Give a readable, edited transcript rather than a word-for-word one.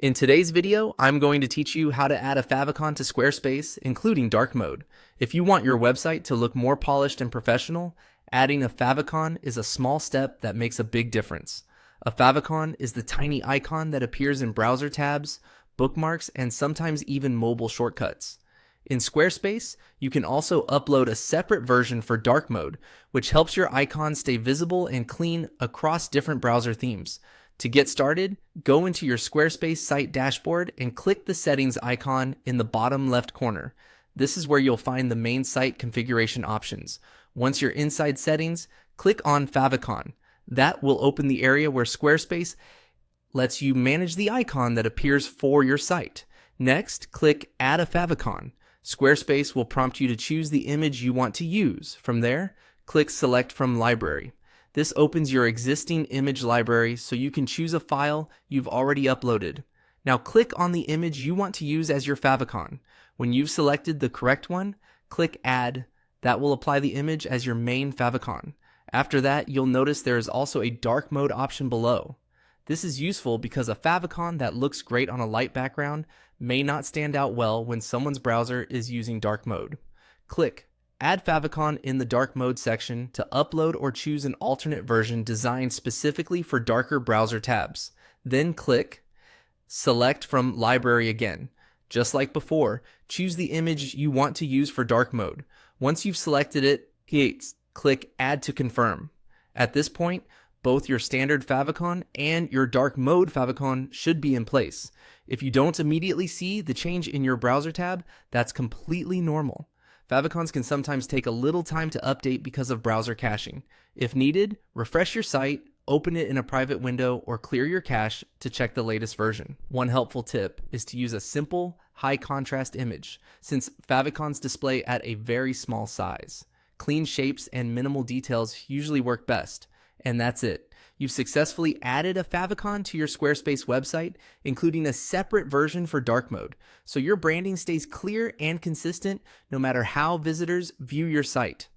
In today's video, I'm going to teach you how to add a favicon to Squarespace, including dark mode. If you want your website to look more polished and professional, adding a favicon is a small step that makes a big difference. A favicon is the tiny icon that appears in browser tabs, bookmarks, and sometimes even mobile shortcuts. In Squarespace, you can also upload a separate version for dark mode, which helps your icon stay visible and clean across different browser themes. To get started, go into your Squarespace site dashboard and click the settings icon in the bottom left corner. This is where you'll find the main site configuration options. Once you're inside settings, click on favicon. That will open the area where Squarespace lets you manage the icon that appears for your site. Next, click Add a favicon. Squarespace will prompt you to choose the image you want to use. From there, click Select from Library. This opens your existing image library so you can choose a file you've already uploaded. Now click on the image you want to use as your favicon. When you've selected the correct one, click Add. That will apply the image as your main favicon. After that, you'll notice there is also a dark mode option below. This is useful because a favicon that looks great on a light background may not stand out well when someone's browser is using dark mode. Click Add favicon in the dark mode section to upload or choose an alternate version designed specifically for darker browser tabs. Then click Select from Library again. Just like before, choose the image you want to use for dark mode. Once you've selected it, click Add to confirm. At this point, both your standard favicon and your dark mode favicon should be in place. If you don't immediately see the change in your browser tab, that's completely normal. Favicons can sometimes take a little time to update because of browser caching. If needed, refresh your site, open it in a private window, or clear your cache to check the latest version. One helpful tip is to use a simple, high contrast image, since favicons display at a very small size. Clean shapes and minimal details usually work best. And that's it. You've successfully added a favicon to your Squarespace website, including a separate version for dark mode, so your branding stays clear and consistent no matter how visitors view your site.